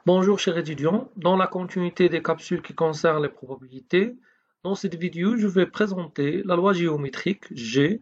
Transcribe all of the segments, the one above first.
Bonjour chers étudiants, dans la continuité des capsules qui concernent les probabilités, dans cette vidéo je vais présenter la loi géométrique G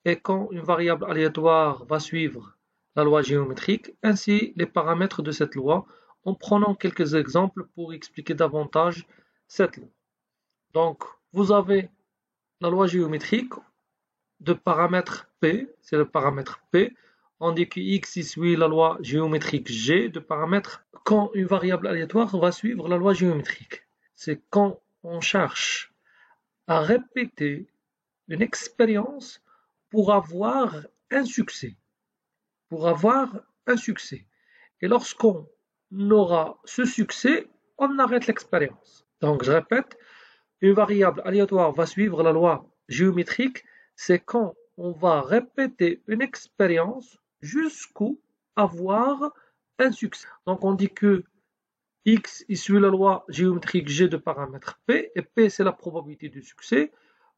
et quand une variable aléatoire va suivre la loi géométrique, ainsi les paramètres de cette loi en prenant quelques exemples pour expliquer davantage cette loi. Donc vous avez la loi géométrique de paramètre P, c'est le paramètre P. On dit que X suit la loi géométrique G de paramètre quand une variable aléatoire va suivre la loi géométrique. C'est quand on cherche à répéter une expérience pour avoir un succès. Pour avoir un succès. Et lorsqu'on aura ce succès, on arrête l'expérience. Donc je répète, une variable aléatoire va suivre la loi géométrique, c'est quand on va répéter une expérience jusqu'au avoir un succès. Donc on dit que X suit la loi géométrique G de paramètre P, et P c'est la probabilité du succès.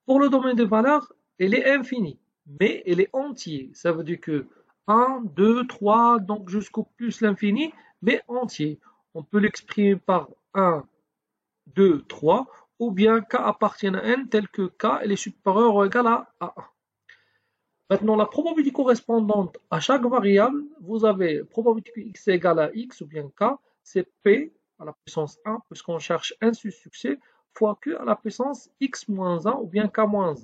Pour le domaine de valeur, elle est infinie, mais elle est entière. Ça veut dire que 1, 2, 3, donc jusqu'au plus l'infini, mais entier. On peut l'exprimer par 1, 2, 3, ou bien k appartient à n tel que k est supérieur ou égal à 1. Maintenant, la probabilité correspondante à chaque variable, vous avez probabilité que x est égal à x ou bien k, c'est p à la puissance 1, puisqu'on cherche un succès, fois q à la puissance x moins 1 ou bien k moins 1.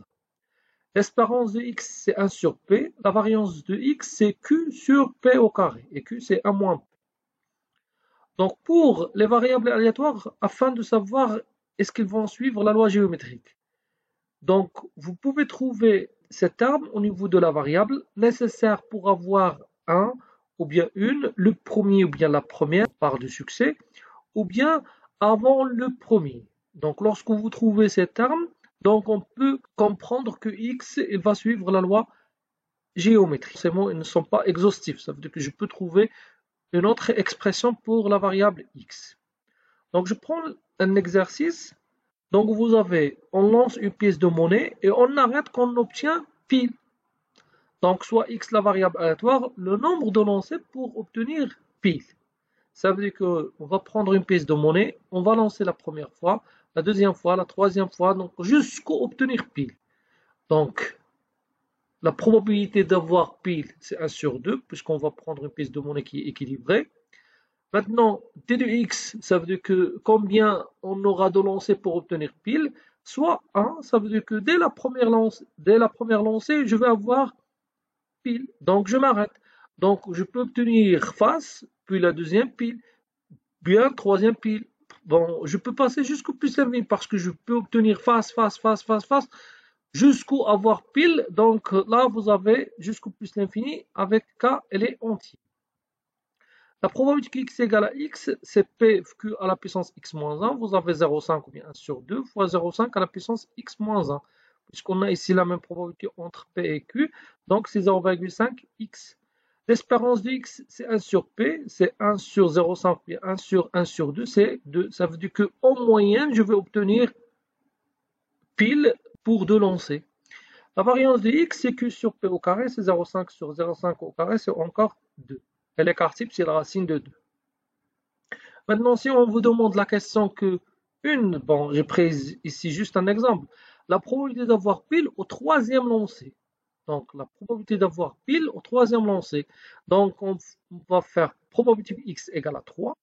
L'espérance de x, c'est 1 sur p. La variance de x, c'est q sur p au carré. Et q, c'est 1 moins p. Donc, pour les variables aléatoires, afin de savoir est-ce qu'ils vont suivre la loi géométrique. Donc, vous pouvez trouver cet terme au niveau de la variable nécessaire pour avoir un ou bien une, le premier ou bien la première part de succès, ou bien avant le premier. Donc, lorsque vous trouvez ces termes, donc on peut comprendre que x il va suivre la loi géométrique. Ces mots ils ne sont pas exhaustifs, ça veut dire que je peux trouver une autre expression pour la variable x. Donc, je prends un exercice. Donc, vous avez, on lance une pièce de monnaie et on arrête quand on obtient pile. Donc, soit x la variable aléatoire, le nombre de lancers pour obtenir pile. Ça veut dire qu'on va prendre une pièce de monnaie, on va lancer la première fois, la deuxième fois, la troisième fois, donc jusqu'au obtenir pile. Donc, la probabilité d'avoir pile, c'est 1 sur 2, puisqu'on va prendre une pièce de monnaie qui est équilibrée. Maintenant, t de x, ça veut dire que combien on aura de lancers pour obtenir pile, soit 1, ça veut dire que dès la première lancée, je vais avoir pile. Donc, je m'arrête. Donc, je peux obtenir face, puis la deuxième pile, bien troisième pile. Bon, je peux passer jusqu'au plus l'infini parce que je peux obtenir face, jusqu'au avoir pile. Donc, là, vous avez jusqu'au plus l'infini avec k, elle est entière. La probabilité que x est égal à x, c'est p q à la puissance x moins 1. Vous avez 0,5 ou bien 1 sur 2 fois 0,5 à la puissance x moins 1. Puisqu'on a ici la même probabilité entre p et q, donc c'est 0,5 x. L'espérance de x, c'est 1 sur p, c'est 1 sur 0,5 ou bien 1 sur 2, c'est 2. Ça veut dire qu'en moyenne, je vais obtenir pile pour 2 lancers. La variance de x, c'est q sur p au carré, c'est 0,5 sur 0,5 au carré, c'est encore 2. Et l'écart type, c'est la racine de 2. Maintenant, si on vous demande la question que bon, j'ai pris ici juste un exemple, la probabilité d'avoir pile au troisième lancé. Donc, la probabilité d'avoir pile au troisième lancé. Donc, on va faire probabilité x égale à 3.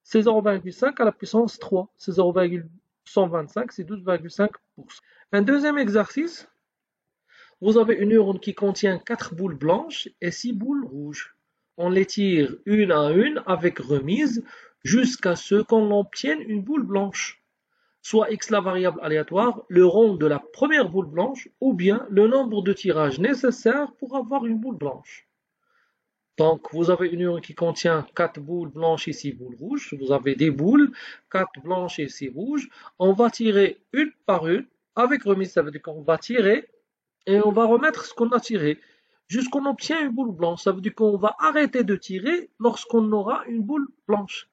C'est 0,5 à la puissance 3. C'est 0,125, c'est 12,5%. Un deuxième exercice, vous avez une urne qui contient 4 boules blanches et 6 boules rouges. On les tire une à une avec remise jusqu'à ce qu'on obtienne une boule blanche. Soit x la variable aléatoire, le rang de la première boule blanche, ou bien le nombre de tirages nécessaires pour avoir une boule blanche. Donc, vous avez une urne qui contient 4 boules blanches et 6 boules rouges. Vous avez des boules, 4 blanches et 6 rouges. On va tirer une par une. Avec remise, ça veut dire qu'on va tirer et on va remettre ce qu'on a tiré jusqu'on obtient une boule blanche. Ça veut dire qu'on va arrêter de tirer lorsqu'on aura une boule blanche.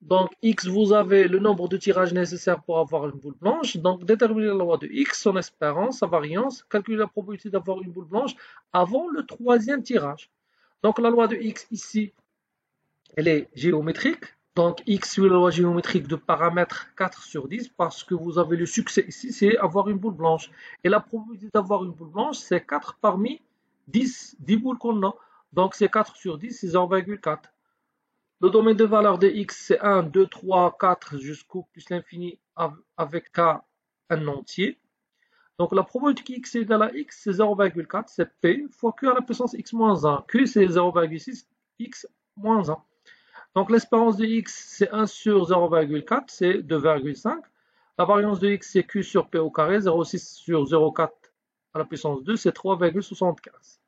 Donc, x, vous avez le nombre de tirages nécessaires pour avoir une boule blanche. Donc, déterminer la loi de x, son espérance, sa variance, calculer la probabilité d'avoir une boule blanche avant le troisième tirage. Donc, la loi de x ici, elle est géométrique. Donc, x suit la loi géométrique de paramètre 4 sur 10 parce que vous avez le succès ici, c'est avoir une boule blanche. Et la probabilité d'avoir une boule blanche, c'est 4 parmi 10 boules qu'on a. Donc, c'est 4 sur 10, c'est 0,4. Le domaine de valeur de x, c'est 1, 2, 3, 4 jusqu'au plus l'infini avec k un entier. Donc, la probabilité que x est égal à x, c'est 0,4, c'est p fois q à la puissance x moins 1. Q, c'est 0,6, x moins 1. Donc, l'espérance de x, c'est 1 sur 0,4, c'est 2,5. La variance de x, c'est q sur p au carré, 0,6 sur 0,4 à la puissance 2, c'est 3,75.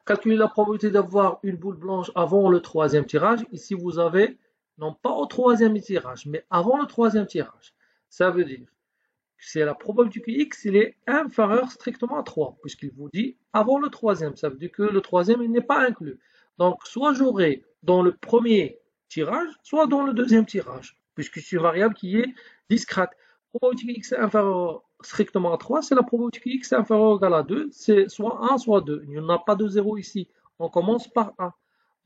Calculer la probabilité d'avoir une boule blanche avant le troisième tirage. Ici, vous avez, non pas au troisième tirage, mais avant le troisième tirage. Ça veut dire que c'est la probabilité que x il est inférieur strictement à 3, puisqu'il vous dit avant le troisième. Ça veut dire que le troisième, il n'est pas inclus. Donc, soit j'aurai dans le premier tirage, soit dans le deuxième tirage, puisque c'est une variable qui est discrète. Probabilité que x est inférieur strictement à 3, c'est la probabilité que x est inférieur ou égal à 2, c'est soit 1, soit 2. Il n'y en a pas de 0 ici, on commence par 1.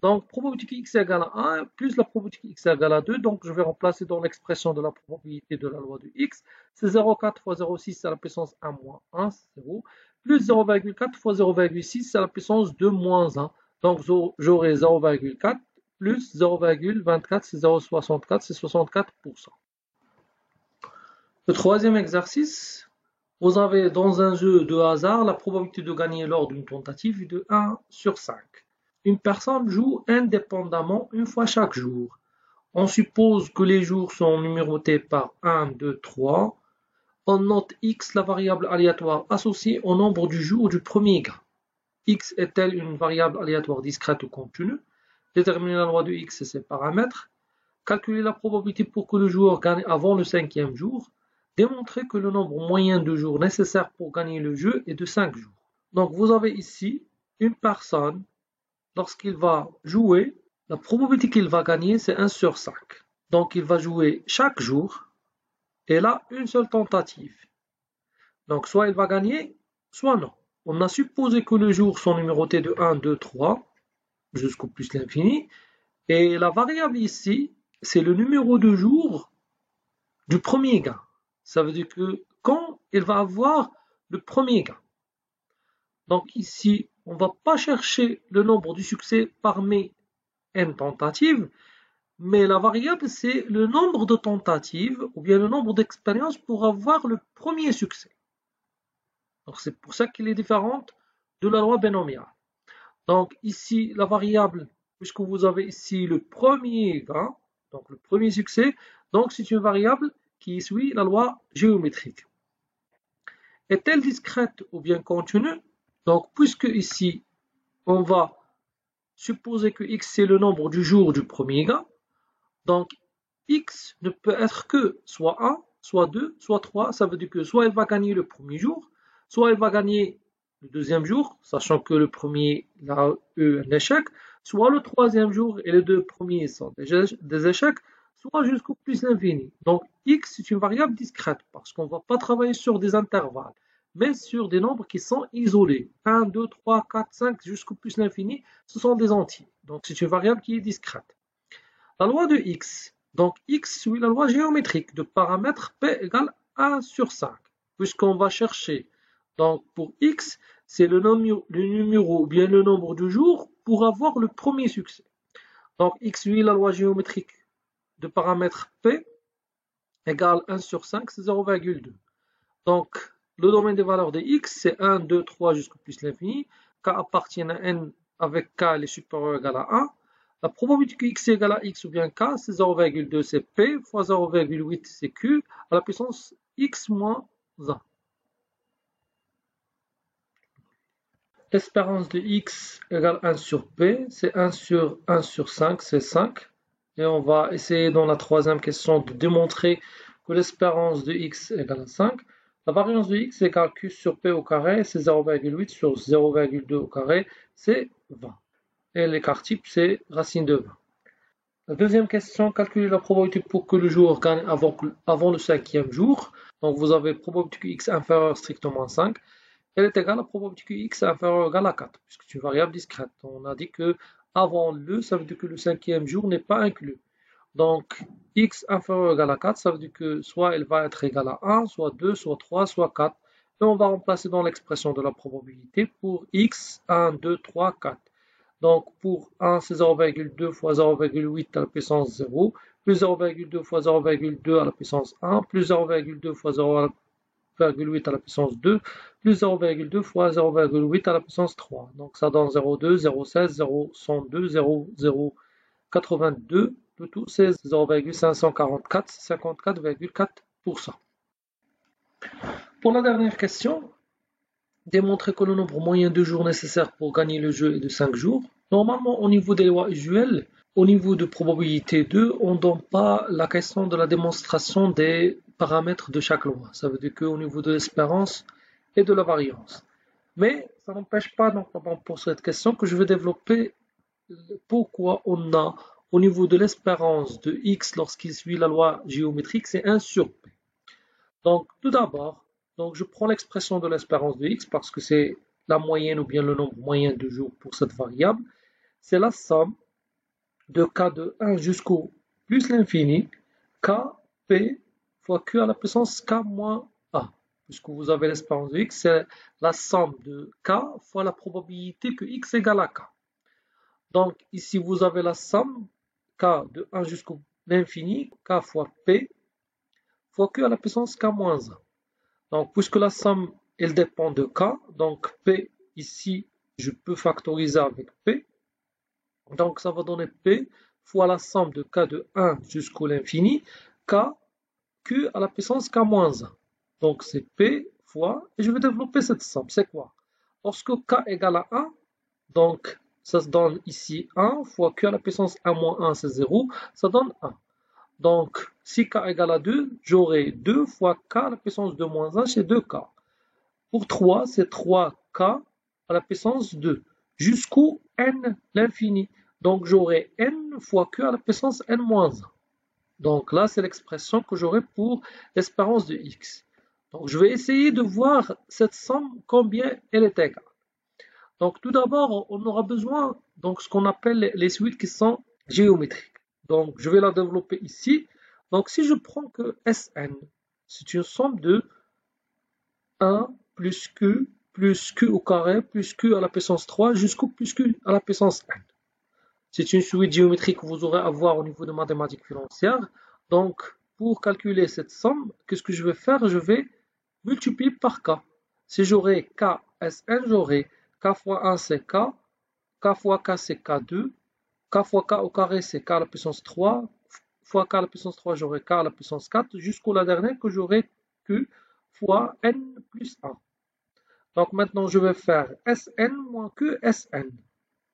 Donc, probabilité que x est égal à 1 plus la probabilité que x est égal à 2, donc je vais remplacer dans l'expression de la probabilité de la loi de x, c'est 0,4 fois 0,6 à la puissance 1 moins 1, 0, plus 0,4 fois 0,6 à la puissance 2 moins 1. Donc, j'aurai 0,4 plus 0,24, c'est 0,64, c'est 64%. Le troisième exercice, vous avez dans un jeu de hasard la probabilité de gagner lors d'une tentative de 1 sur 5. Une personne joue indépendamment une fois chaque jour. On suppose que les jours sont numérotés par 1, 2, 3. On note x, la variable aléatoire associée au nombre du jour du premier gain. X est-elle une variable aléatoire discrète ou continue? Déterminer la loi de x et ses paramètres. Calculer la probabilité pour que le joueur gagne avant le cinquième jour. Démontrer que le nombre moyen de jours nécessaires pour gagner le jeu est de 5 jours. Donc vous avez ici une personne, lorsqu'il va jouer, la probabilité qu'il va gagner c'est 1 sur 5. Donc il va jouer chaque jour et là une seule tentative. Donc soit il va gagner, soit non. On a supposé que les jours sont numérotés de 1, 2, 3 jusqu'au plus l'infini. Et la variable ici, c'est le numéro de jours du premier gain. Ça veut dire que quand il va avoir le premier gain. Donc ici, on ne va pas chercher le nombre du succès parmi n tentatives, mais la variable, c'est le nombre de tentatives ou bien le nombre d'expériences pour avoir le premier succès. Donc c'est pour ça qu'elle est différente de la loi binomiale. Donc ici, la variable, puisque vous avez ici le premier gain, donc le premier succès, donc c'est une variable qui suit la loi géométrique. Est-elle discrète ou bien continue? Donc puisque ici, on va supposer que x c'est le nombre du jour du premier gain, donc x ne peut être que soit 1, soit 2, soit 3, ça veut dire que soit elle va gagner le premier jour, soit elle va gagner le deuxième jour, sachant que le premier a eu un échec, soit le troisième jour et les deux premiers sont des échecs, soit jusqu'au plus l'infini. Donc x c'est une variable discrète parce qu'on ne va pas travailler sur des intervalles, mais sur des nombres qui sont isolés. 1, 2, 3, 4, 5 jusqu'au plus l'infini, ce sont des entiers. Donc c'est une variable qui est discrète. La loi de x, donc x suit la loi géométrique de paramètre p égale 1 sur 5, puisqu'on va chercher, donc pour x, c'est le numéro ou bien le nombre de jours pour avoir le premier succès. Donc x suit la loi géométrique de paramètre p égale 1 sur 5, c'est 0,2. Donc le domaine des valeurs de x, c'est 1, 2, 3 jusqu'au plus l'infini. K appartient à n avec k est supérieur ou égal à 1. La probabilité que x est égal à x ou bien k, c'est 0,2, c'est p, fois 0,8, c'est q, à la puissance x moins 1. L'espérance de x égale 1 sur p, c'est 1 sur 5, c'est 5. Et on va essayer dans la troisième question de démontrer que l'espérance de x égale à 5. La variance de x égale q sur p au carré, c'est 0,8 sur 0,2 au carré, c'est 20. Et l'écart type, c'est racine de 20. La deuxième question, calculer la probabilité pour que le joueur gagne avant le cinquième jour. Donc vous avez probabilité que x inférieure strictement à 5. Elle est égale à la probabilité que x est inférieur ou égal à 4, puisque c'est une variable discrète. On a dit que avant le, ça veut dire que le cinquième jour n'est pas inclus. Donc, x inférieur ou égal à 4, ça veut dire que soit il va être égal à 1, soit 2, soit 3, soit 4. Et on va remplacer dans l'expression de la probabilité pour x, 1, 2, 3, 4. Donc, pour 1, c'est 0,2 fois 0,8 à la puissance 0, plus 0,2 fois 0,2 à la puissance 1, plus 0,2 fois 0,8 à la puissance 2, plus 0,2 fois 0,8 à la puissance 3. Donc, ça donne 0,2, 0,16, 0,102, 0,082. Le tout, c'est 0,544, 54,4%. Pour la dernière question, démontrer que le nombre moyen de jours nécessaires pour gagner le jeu est de 5 jours. Normalement, au niveau des lois usuelles, au niveau de probabilité 2, on ne donne pas la question de la démonstration des paramètres de chaque loi. Ça veut dire qu'au niveau de l'espérance et de la variance. Mais ça n'empêche pas, donc, pour cette question, que je vais développer pourquoi on a au niveau de l'espérance de x lorsqu'il suit la loi géométrique, c'est 1 sur p. Donc, tout d'abord, je prends l'expression de l'espérance de x parce que c'est la moyenne ou bien le nombre moyen de jours pour cette variable. C'est la somme de k de 1 jusqu'au plus l'infini, k, p fois q à la puissance k moins a. Puisque vous avez l'espérance de x, c'est la somme de k fois la probabilité que x égale à k. Donc, ici, vous avez la somme k de 1 jusqu'au l'infini, k fois p, fois q à la puissance k moins 1. Donc, puisque la somme, elle dépend de k, donc p, ici, je peux factoriser avec p. Donc, ça va donner p fois la somme de k de 1 jusqu'au l'infini, k, q à la puissance k moins 1. Donc, c'est p fois, et je vais développer cette somme. C'est quoi? Lorsque k égale à 1, donc, ça se donne ici 1 fois q à la puissance 1 moins 1, c'est 0, ça donne 1. Donc, si k égale à 2, j'aurai 2 fois k à la puissance 2 moins 1, c'est 2k. Pour 3, c'est 3k à la puissance 2, jusqu'au n, l'infini. Donc, j'aurai n fois q à la puissance n moins 1. Donc là, c'est l'expression que j'aurai pour l'espérance de x. Donc, je vais essayer de voir cette somme, combien elle est égale. Donc, tout d'abord, on aura besoin de ce qu'on appelle les suites qui sont géométriques. Donc, je vais la développer ici. Donc, si je prends que Sn, c'est une somme de 1 plus q au carré, plus q à la puissance 3, jusqu'au plus q à la puissance n. C'est une suite géométrique que vous aurez à voir au niveau de mathématiques financières. Donc, pour calculer cette somme, qu'est-ce que je vais faire? Je vais multiplier par k. Si j'aurai k Sn, j'aurai k fois 1 c'est k, k fois k c'est k2, k fois k au carré c'est k à la puissance 3, fois k à la puissance 3 j'aurai k à la puissance 4, jusqu'au la dernière que j'aurai q fois n plus 1. Donc maintenant je vais faire Sn moins q Sn.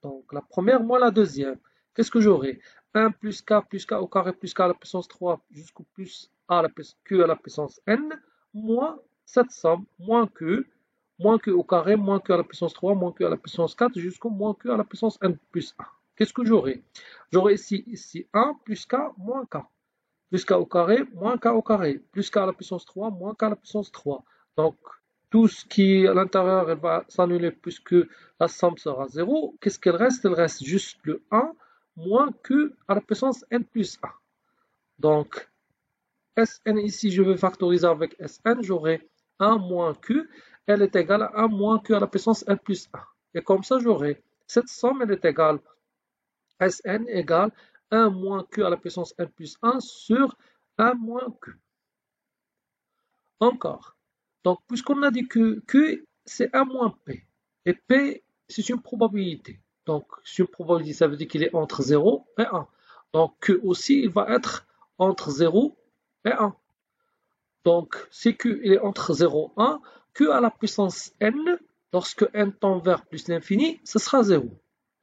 Donc la première moins la deuxième. Qu'est-ce que j'aurai? 1 plus k au carré plus k à la puissance 3 jusqu'au plus a à la q à la puissance n, moins cette somme, moins q au carré, moins q à la puissance 3, moins q à la puissance 4, jusqu'au moins q à la puissance n plus 1. Qu'est-ce que j'aurai? J'aurai ici 1 plus k moins k. Plus k au carré, moins k au carré. Plus k à la puissance 3, moins k à la puissance 3. Donc, tout ce qui est à l'intérieur, elle va s'annuler puisque la somme sera 0. Qu'est-ce qu'elle reste? Elle reste juste le 1 moins q à la puissance n plus 1. Donc, Sn ici, je vais factoriser avec Sn. J'aurai 1 moins q. Elle est égale à 1 moins q à la puissance n plus 1. Et comme ça, j'aurai cette somme, elle est égale Sn égale 1 moins q à la puissance n plus 1 sur 1 moins q. Encore. Donc, puisqu'on a dit que q, c'est 1 moins p. Et p, c'est une probabilité. Donc, c'est une probabilité, ça veut dire qu'il est entre 0 et 1. Donc, q aussi, il va être entre 0 et 1. Donc, si q il est entre 0 et 1, q à la puissance n, lorsque n tend vers plus l'infini, ce sera 0.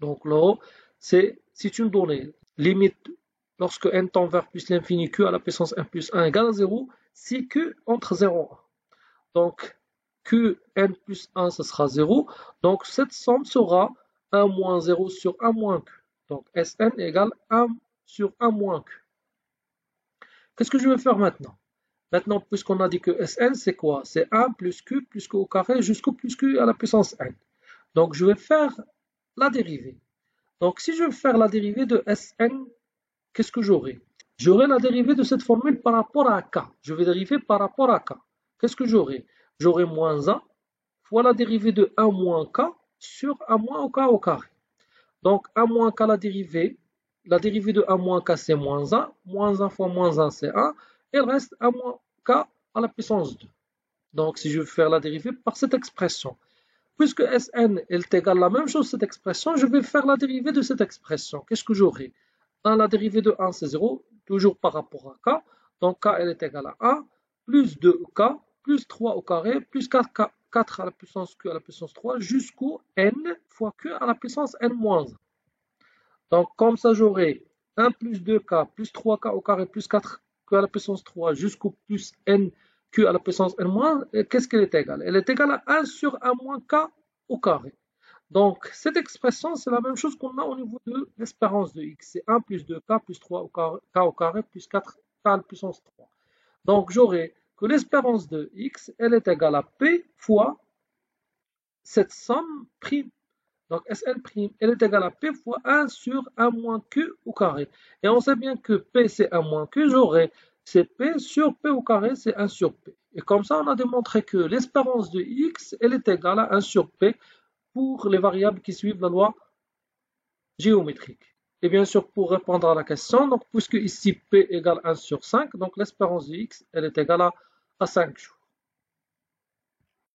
Donc là, c'est une donnée. Limite, lorsque n tend vers plus l'infini, q à la puissance n plus 1 égale à 0, si q entre 0 et 1. Donc, q n plus 1, ce sera 0. Donc, cette somme sera 1 moins 0 sur 1 moins q. Donc, Sn égale 1 sur 1 moins q. Qu'est-ce que je vais faire maintenant? Maintenant, puisqu'on a dit que Sn, c'est quoi? C'est 1 plus q au carré jusqu'au plus q à la puissance n. Donc, je vais faire la dérivée. Donc, si je veux faire la dérivée de Sn, qu'est-ce que j'aurai? J'aurai la dérivée de cette formule par rapport à k. Je vais dériver par rapport à k. Qu'est-ce que j'aurai? J'aurai moins 1 fois la dérivée de 1 moins k sur 1 moins k au carré. Donc, 1 moins k, la dérivée de 1 moins k, c'est moins 1. Moins 1 fois moins 1, c'est 1. Et il reste 1 moins k à la puissance 2. Donc, si je veux faire la dérivée par cette expression, puisque Sn est égal à la même chose, cette expression, je vais faire la dérivée de cette expression. Qu'est-ce que j'aurai? 1, la dérivée de 1, c'est 0, toujours par rapport à k. Donc, k, elle est égale à 1, plus 2k, plus 3 au carré, plus 4k, 4 à la puissance q à la puissance 3, jusqu'au n fois q à la puissance n moins 1. Donc, comme ça, j'aurai 1 plus 2k, plus 3k au carré, plus 4q à la puissance 3, jusqu'au plus n q à la puissance n moins 1. Qu'est-ce qu'elle est égale? Elle est égale à 1 sur 1 moins k au carré. Donc, cette expression, c'est la même chose qu'on a au niveau de l'espérance de x. C'est 1 plus 2k plus 3 k au carré plus 4k à la puissance 3. Donc, j'aurai que l'espérance de x, elle est égale à p fois cette somme prime. Donc, Sn', elle est égale à P fois 1 sur 1 moins Q au carré. Et on sait bien que P, c'est 1 moins Q. J'aurai c'est P sur P au carré, c'est 1 sur P. Et comme ça, on a démontré que l'espérance de X, elle est égale à 1 sur P pour les variables qui suivent la loi géométrique. Et bien sûr, pour répondre à la question, donc, puisque ici P égale 1 sur 5, donc l'espérance de X, elle est égale à 5 jours.